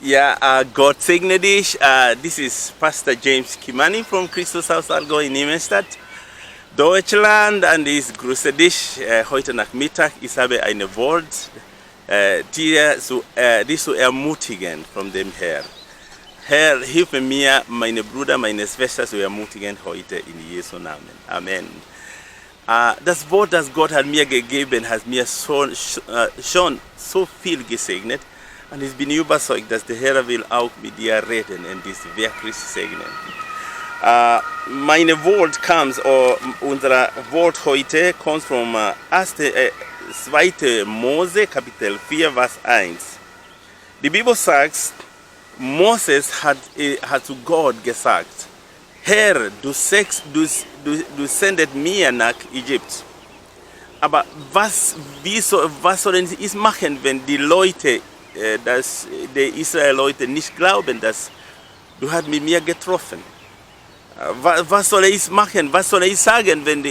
Ja, Gott segne dich. This is Pastor James Kimani from Christus Haus Allgäu in Immenstadt, Deutschland. Und ich grüße dich heute Nachmittag. Ich habe ein Wort, dich zu ermutigen von dem Herrn. Herr, hilf mir, meine Brüder, meine Schwestern zu ermutigen heute in Jesu Namen. Amen. Das Wort, das Gott hat mir gegeben, hat mir schon so viel gesegnet. Und ich bin überzeugt, dass der Herr will auch mit dir reden und dich wirklich segnen. Meine Wort unser Wort heute kommt vom 2. Mose, Kapitel 4, Vers 1. Die Bibel sagt, Moses hat zu Gott gesagt, Herr, du sendet mir nach Ägypten. Aber was sollen ich machen, wenn die Leute, die Israel-Leute nicht glauben, dass du hast mit mir getroffen? Was soll ich machen? Was soll ich sagen, wenn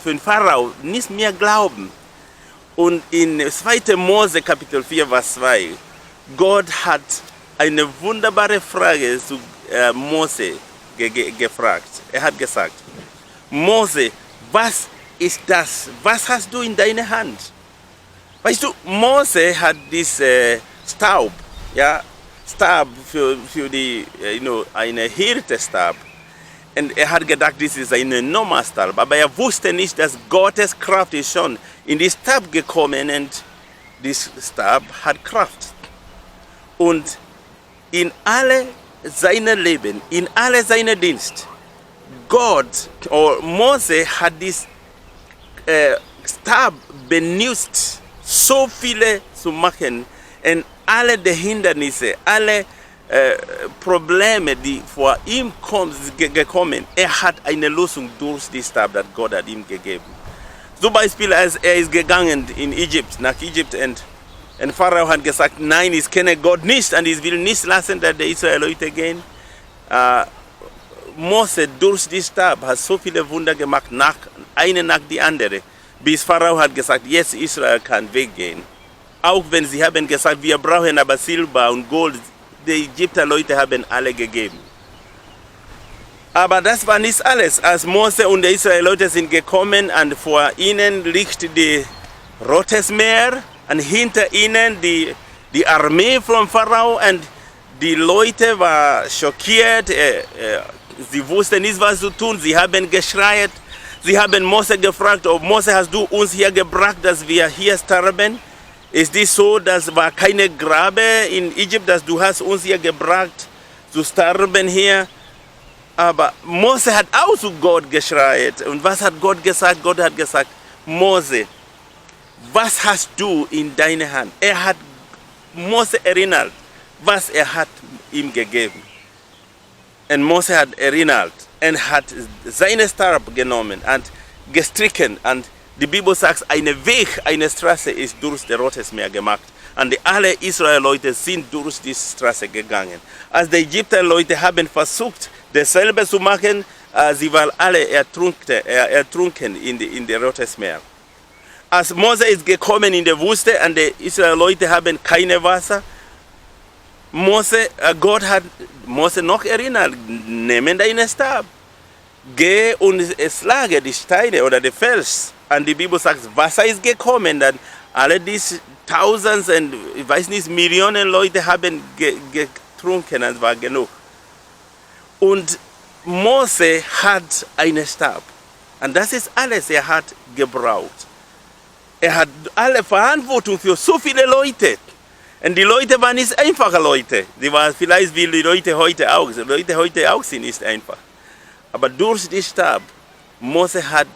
für Pharao nicht mehr glauben? Und in 2. Mose Kapitel 4, Vers 2, Gott hat eine wunderbare Frage zu Mose gefragt. Er hat gesagt, Mose, was ist das? Was hast du in deiner Hand? Weißt du, Mose hat diese Stab, ja, Stab für die, eine Hirtestab. Und er hat gedacht, das ist ein normaler Stab. Aber er wusste nicht, dass Gottes Kraft ist schon in die Stab gekommen und dieser Stab hat Kraft. Und in alle seine Leben, in alle seine Dienst, Mose hat diesen Stab benutzt, so viele zu machen. Und alle die Hindernisse, alle Probleme, die vor ihm gekommen, er hat eine Lösung durch die Stab, das Gott hat ihm gegeben. Zum Beispiel, als er ist gegangen nach Ägypten und Pharao hat gesagt, nein, ich kenne Gott nicht und ich will nicht lassen, dass die Israeliten gehen. Mose durch die Stab hat so viele Wunder gemacht, eine nach die andere, bis Pharao hat gesagt, jetzt Israel kann weggehen. Auch wenn sie haben gesagt, wir brauchen aber Silber und Gold, die Ägypter-Leute haben alle gegeben. Aber das war nicht alles. Als Mose und die Israel-Leute sind gekommen und vor ihnen liegt das Rotes Meer und hinter ihnen die Armee von Pharao und die Leute waren schockiert. Sie wussten nicht, was zu tun. Sie haben geschreit. Sie haben Mose gefragt, ob Mose, hast du uns hier gebracht, dass wir hier sterben? Ist dies so, dass war keine Grabe in Ägypten, dass du hast uns hier gebracht zu sterben hier? Aber Mose hat auch zu Gott geschreit. Und was hat Gott gesagt? Gott hat gesagt, Mose, was hast du in deiner Hand? Er hat Mose erinnert, was er hat ihm gegeben. Und Mose hat erinnert und hat seinen Stab genommen und gestrichen. Und die Bibel sagt, ein Weg, eine Straße ist durch das Rote Meer gemacht. Und alle Israel-Leute sind durch die Straße gegangen. Als die Ägypter-Leute haben versucht, dasselbe zu machen, sie waren alle ertrunken in das Rote Meer. Als Mose ist gekommen in die Wüste und die Israel-Leute haben kein Wasser, Gott hat Mose noch erinnert, nehmen deinen Stab, geh und schlage die Steine oder die Fels. Und die Bibel sagt, Wasser ist gekommen, dann alle diese Tausende und ich weiß nicht, Millionen Leute haben getrunken, und es war genug. Und Mose hat einen Stab. Und das ist alles, er hat gebraucht. Er hat alle Verantwortung für so viele Leute. Und die Leute waren nicht einfache Leute. Die waren vielleicht wie die Leute heute auch. Die Leute heute auch sind nicht einfach. Aber durch den Stab, Mose hat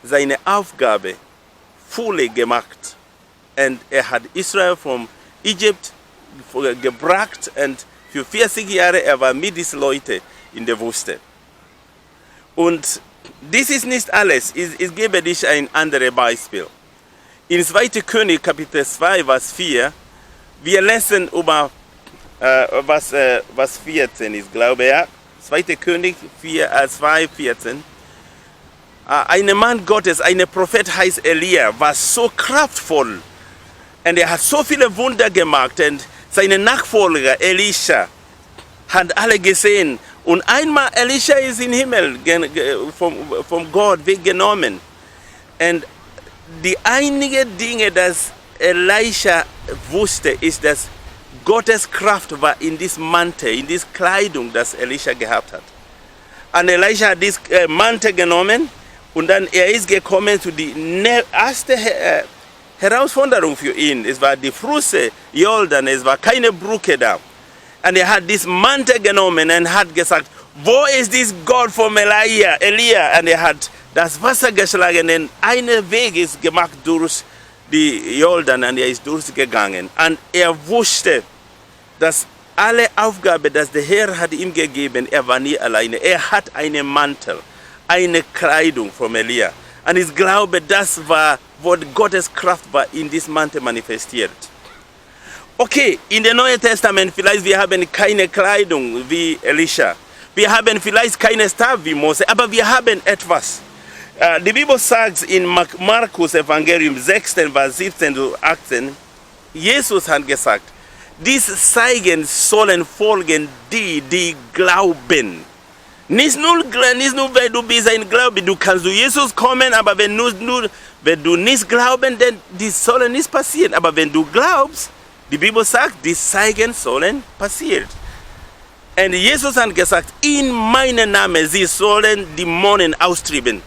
seine Aufgabe voll gemacht. Und er hat Israel von Ägypten gebracht. Und für 40 Jahre er war mit diesen Leuten in der Wüste. Und dies ist nicht alles. Ich gebe dich ein anderes Beispiel. In 2. König, Kapitel 2, Vers 4, wir lesen über was 14 ist, glaube ich. Ja. 2. König 2, 14. Ein Mann Gottes, ein Prophet heißt Elia, war so kraftvoll. Und er hat so viele Wunder gemacht. Und Seine Nachfolger, Elisha, hat alle gesehen. Und einmal, Elisha ist in den Himmel vom Gott weggenommen. Und die einige Dinge, das Elisha wusste, ist, dass Gottes Kraft war in diesem Mantel, in dieser Kleidung, das Elisha gehabt hat. Und Elisha hat diesen Mantel genommen und dann ist gekommen zu der ersten Herausforderung für ihn. Es war die Flüsse Jordan, es war keine Brücke da. Und hat diesen Mantel genommen und hat gesagt, wo ist dieser Gott von Elia? Und hat das Wasser geschlagen und ein Weg ist gemacht durch die Jordan und ist durchgegangen. Und wusste, dass alle Aufgaben, die der Herr hat ihm gegeben, war nie alleine. Er hat einen Mantel, eine Kleidung von Elia. Und ich glaube, das war, wo Gottes Kraft war in diesem Mantel manifestiert. Okay, in dem Neuen Testament vielleicht wir haben keine Kleidung wie Elisha. Wir haben vielleicht keinen Stab wie Mose, aber wir haben etwas. Die Bibel sagt in Markus Evangelium 16, Vers 17 zu 18, Jesus hat gesagt, diese Zeichen sollen folgen die glauben. Nicht nur, wenn du bist ein Glaube, du kannst zu Jesus kommen, aber wenn du nicht glaubst, dann das soll nicht passieren. Aber wenn du glaubst, die Bibel sagt, die Zeichen sollen passieren. Und Jesus hat gesagt, in meinem Namen, sie sollen Dämonen austreiben.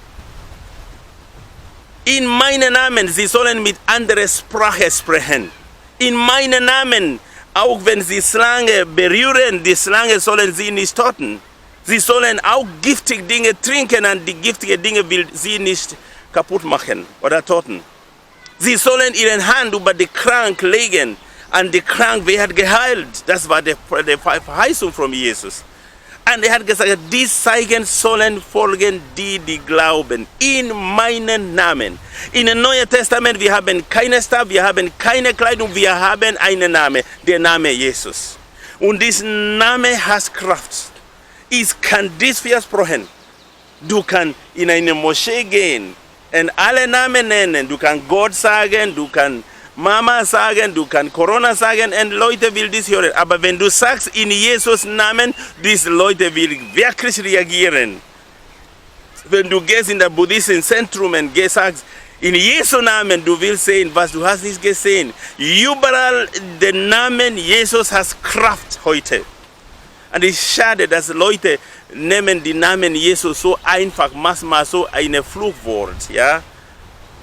In meinem Namen, sie sollen mit anderer Sprache sprechen. In meinem Namen, auch wenn sie Schlange berühren, die Schlange sollen sie nicht töten. Sie sollen auch giftige Dinge trinken und die giftigen Dinge will sie nicht kaputt machen oder töten. Sie sollen ihre Hand über die Kranken legen und die Kranke wird geheilt. Das war die Verheißung von Jesus. Und hat gesagt, die Zeichen sollen folgen die glauben. In meinen Namen. In dem Neuen Testament, wir haben keinen Stab, wir haben keine Kleidung, wir haben einen Namen, der Name Jesus. Und dieser Name hat Kraft. Ich kann dies versprechen. Du kannst in eine Moschee gehen und alle Namen nennen. Du kannst Gott sagen, du kannst Mama sagen, du kannst Corona sagen und Leute will das hören. Aber wenn du sagst in Jesus Namen, diese Leute will wirklich reagieren. Wenn du gehst in das buddhistische Zentrum und sagst, in Jesu Namen, du willst sehen, was du hast nicht gesehen. Überall der Name Jesus hat Kraft heute. Und es ist schade, dass Leute nehmen den Namen Jesus so einfach, manchmal so ein Fluchwort, ja.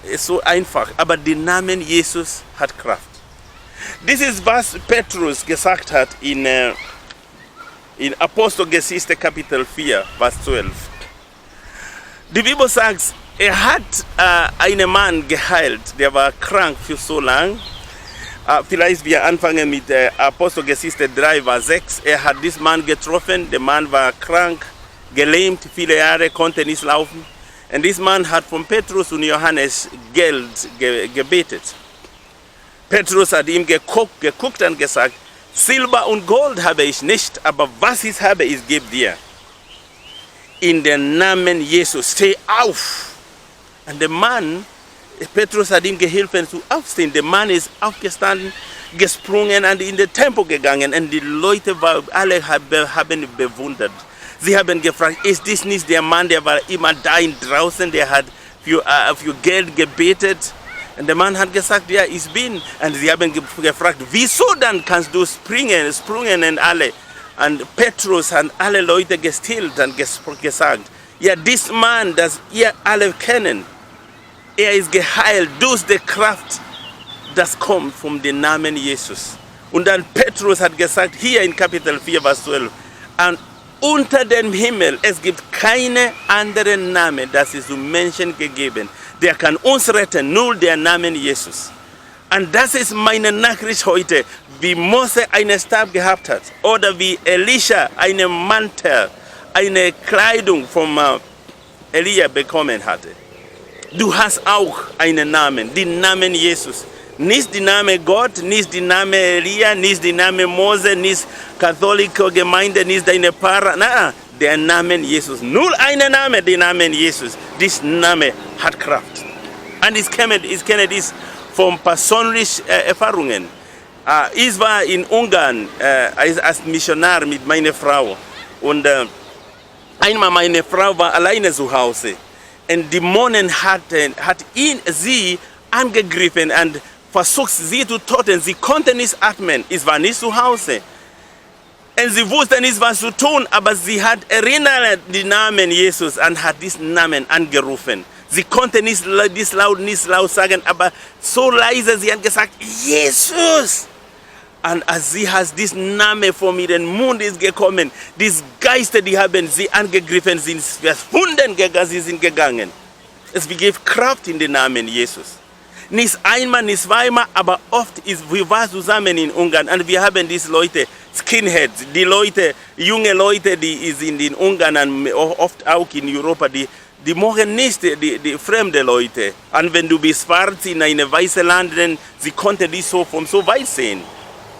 Ist so einfach, aber der Name Jesus hat Kraft. Das ist, was Petrus gesagt hat in Apostelgeschichte Kapitel 4, Vers 12. Die Bibel sagt, hat einen Mann geheilt, der war krank für so lang. Vielleicht wir anfangen mit Apostelgeschichte 3, Vers 6. Hat diesen Mann getroffen, der Mann war krank, gelähmt, viele Jahre, konnte nicht laufen. Und dieser Mann hat von Petrus und Johannes Geld gebetet. Petrus hat ihm geguckt und gesagt, Silber und Gold habe ich nicht, aber was ich habe, ich gebe dir. In den Namen Jesus, steh auf. Und der Mann, Petrus hat ihm geholfen zu aufstehen. Der Mann ist aufgestanden, gesprungen und in den Tempel gegangen. Und die Leute alle haben bewundert. Sie haben gefragt, ist das nicht der Mann, der war immer da draußen, der hat für Geld gebetet? Und der Mann hat gesagt, ja, ich bin. Und sie haben gefragt, wieso dann kannst du springen und alle? Und Petrus hat alle Leute gestillt und gesagt, ja, dieser Mann, das ihr alle kennen, er ist geheilt durch die Kraft, das kommt vom Namen Jesus. Und dann Petrus hat gesagt, hier in Kapitel 4, Vers 12, und unter dem Himmel, es gibt keine anderen Namen, das ist um Menschen gegeben. Der kann uns retten, nur der Name Jesus. Und das ist meine Nachricht heute, wie Mose einen Stab gehabt hat. Oder wie Elisha einen Mantel, eine Kleidung von Elia bekommen hatte. Du hast auch einen Namen, den Namen Jesus. Nicht der Name Gott, nicht der Name Elia, nicht der Name Mose, nicht katholische Gemeinde, nicht deine Pfarrer. Nein, der Name Jesus. Nur einen Name, der Name Jesus. Dieser Name hat Kraft. Und ich kenne dies von persönlichen Erfahrungen. Ich war in Ungarn als Missionar mit meiner Frau. Und einmal meine Frau war alleine zu Hause. Und Dämonen hat sie angegriffen und versucht, sie zu töten. Sie konnte nicht atmen. Ich war nicht zu Hause. Und sie wusste nicht, was zu tun, aber sie hat erinnert den Namen Jesus und hat diesen Namen angerufen. Sie konnte nicht laut sagen, aber so leise, sie hat gesagt, Jesus! Und als sie hat diesen Namen von ihrem Mund ist gekommen, diese Geister, die haben sie angegriffen, sind verschwunden, sie sind gegangen. Es gibt Kraft in den Namen Jesus. Nicht einmal, nicht zweimal, aber oft wir waren zusammen in Ungarn und wir haben diese Leute, Skinheads, die Leute, junge Leute, die sind in Ungarn und oft auch in Europa, die mogen nicht die fremden Leute. Und wenn du bist schwarz in einem weißen Land, dann sie konnten dich so weit sehen.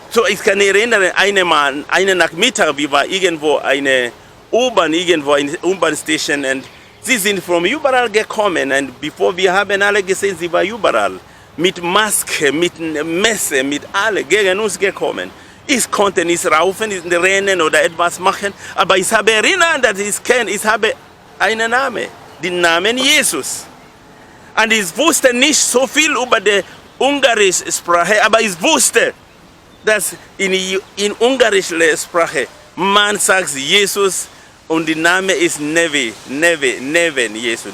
So, ich kann erinnern, einen Nachmittag, wir waren irgendwo eine U-Bahn-Station und sie sind von überall gekommen und bevor wir haben alle gesehen, sie waren überall. Mit Maske, mit Messer, mit allem gegen uns gekommen. Ich konnte nicht raufen, rennen oder etwas machen, aber ich habe erinnert, dass ich habe einen Namen, den Namen Jesus. Und ich wusste nicht so viel über die ungarische Sprache, aber ich wusste, dass in ungarischer Sprache man sagt Jesus und der Name ist neben Jesus.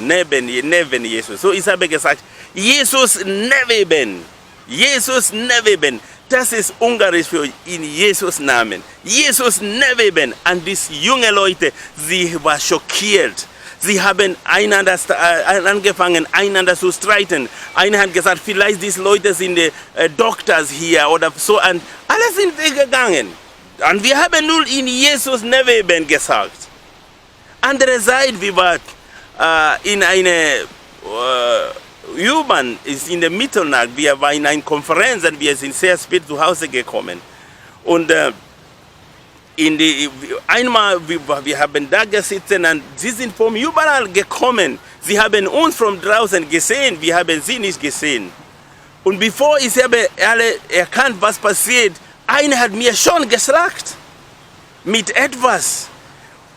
So ich habe gesagt, Jesus neben. Jesus neben. Das ist ungarisch für in Jesus Namen. Jesus neben. Und diese jungen Leute, sie waren schockiert. Sie haben angefangen, einander zu streiten. Einer hat gesagt, vielleicht diese Leute sind Doktors hier oder so. Und alle sind weggegangen. Und wir haben nur in Jesus neben gesagt. Andererseits, wir waren in einer U-Bahn, ist in der Mitternacht, wir waren in einer Konferenz und wir sind sehr spät zu Hause gekommen. Und einmal, wir haben da gesessen und sie sind von überall gekommen. Sie haben uns von draußen gesehen, wir haben sie nicht gesehen. Und bevor ich habe alle erkannt, was passiert, einer hat mir schon geschlagen mit etwas.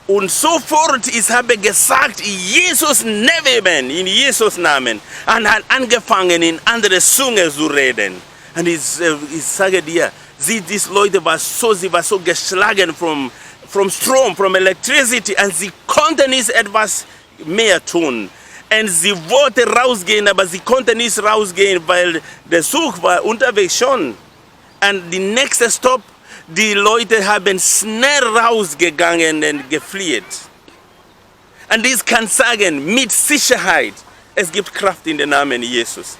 Und sofort, ich habe gesagt, Jesus neben, in Jesus Namen. Und hat angefangen, in andere Zunge zu reden. Und ich sage dir, diese Leute sie waren so geschlagen vom Strom, from Electricity. Und sie konnten nicht etwas mehr tun. Und sie wollten rausgehen, aber sie konnten nicht rausgehen, weil der Zug war unterwegs schon. Und der nächste Stopp, die Leute haben schnell rausgegangen und geflieht. Und ich kann sagen, mit Sicherheit, es gibt Kraft in dem Namen Jesus.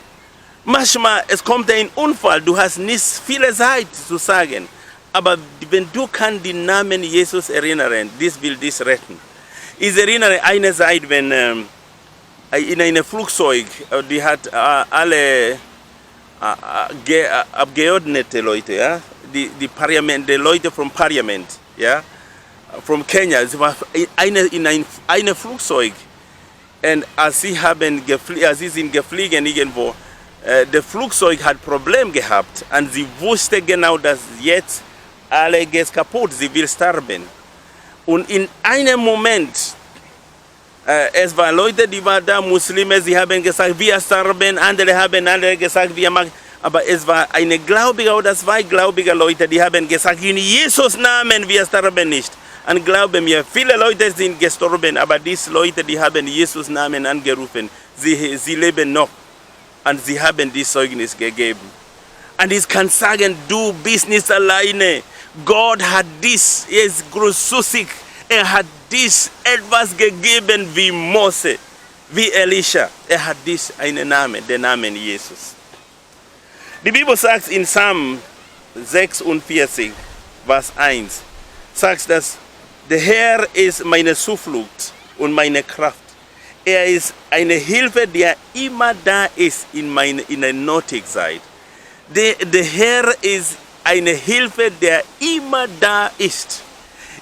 Manchmal, es kommt ein Unfall, du hast nicht viele Zeit zu sagen. Aber wenn du kannst den Namen Jesus erinnern, das will dich retten. Ich erinnere eine Zeit, wenn in einem Flugzeug, die hat alle Abgeordnete Leute, ja, die Leute vom Parlament, ja, von Kenia, es war in einem Flugzeug. Und als sie sind geflogen irgendwo, das Flugzeug hat Problem gehabt und sie wusste genau, dass jetzt alle geht kaputt, sie will sterben. Und in einem Moment, es waren Leute, die waren da, Muslime, sie haben gesagt, wir sterben, andere haben gesagt, wir machen. Aber es war eine gläubige oder zwei gläubige Leute, die haben gesagt, in Jesus Namen, wir sterben nicht. Und glaube mir, viele Leute sind gestorben, aber diese Leute, die haben Jesus Namen angerufen, sie leben noch. Und sie haben dieses Zeugnis gegeben. Und ich kann sagen, du bist nicht alleine. Gott hat dies, er ist großzügig, er hat dies etwas gegeben wie Mose, wie Elisha. Er hat dies einen Namen, den Namen Jesus. Die Bibel sagt in Psalm 46, Vers 1, sagt, dass der Herr ist meine Zuflucht und meine Kraft. Er ist eine Hilfe, der immer da ist in der Notzeit. Der Herr ist eine Hilfe, der immer da ist.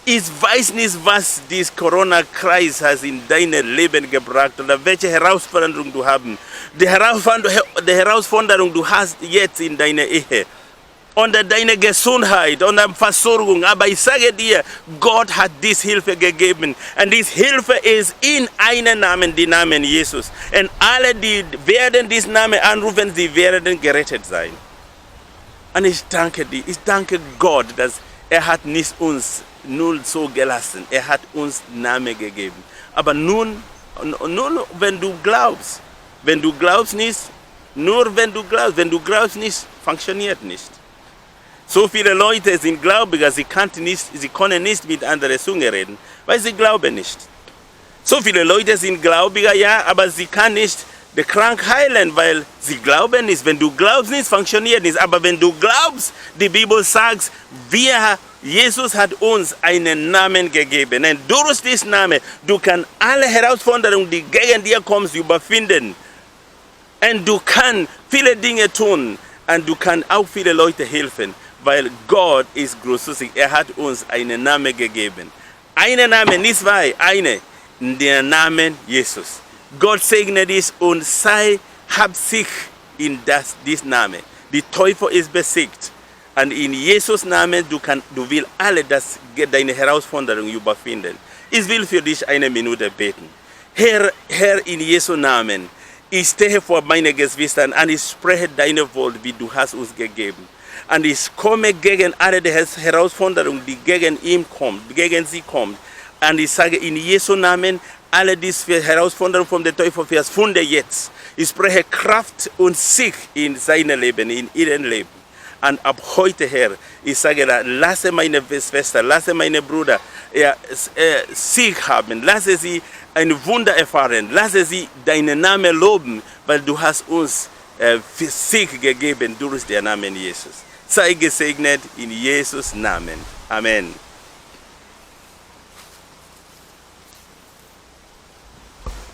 Ich weiß nicht, was dieser Corona-Kreis in dein Leben gebracht oder welche Herausforderung du hast. Die Herausforderung du hast jetzt in deiner Ehe. unter deine Gesundheit, unter Versorgung. Aber ich sage dir, Gott hat diese Hilfe gegeben. Und diese Hilfe ist in einen Namen, den Namen Jesus. Und alle, die werden diesen Namen anrufen, sie werden gerettet sein. Und ich danke dir, ich danke Gott, dass hat nicht uns nur so gelassen. Hat uns Namen gegeben. Aber nun, wenn du glaubst nicht, nur wenn du glaubst nicht, funktioniert nicht. So viele Leute sind Gläubiger, sie können nicht mit anderen Zungen reden, weil sie glauben nicht. So viele Leute sind Gläubiger, ja, aber sie können nicht die Krank heilen, weil sie glauben nicht. Wenn du glaubst nicht, funktioniert nicht. Aber wenn du glaubst, die Bibel sagt, Jesus hat uns einen Namen gegeben. Und durch diesen Namen, du kannst alle Herausforderungen, die gegen dir kommen, überwinden. Und du kannst viele Dinge tun. Und du kannst auch viele Leute helfen. Weil Gott ist großzügig. Hat uns einen Namen gegeben. Einen Namen, nicht zwei, der Name Jesus. Gott segne dich und hab sich in diesen Namen. Die Teufel ist besiegt. Und in Jesus' Namen, du willst alle deine Herausforderungen überwinden. Ich will für dich eine Minute beten. Herr, in Jesu Namen, ich stehe vor meinen Geschwistern und ich spreche deine Wort, wie du hast uns gegeben. Und ich komme gegen alle die Herausforderungen, die gegen sie kommen. Und ich sage in Jesu Namen, alle diese Herausforderungen von der Teufel verschwunden jetzt. Ich spreche Kraft und Sieg in seinem Leben, in ihrem Leben. Und ab heute, Herr, ich sage, lasse meine Schwester, lasse meine Brüder Sieg haben, lasse sie ein Wunder erfahren, lasse sie deinen Namen loben, weil du hast uns Sieg gegeben durch den Namen Jesus. Sei gesegnet in Jesus' Namen. Amen.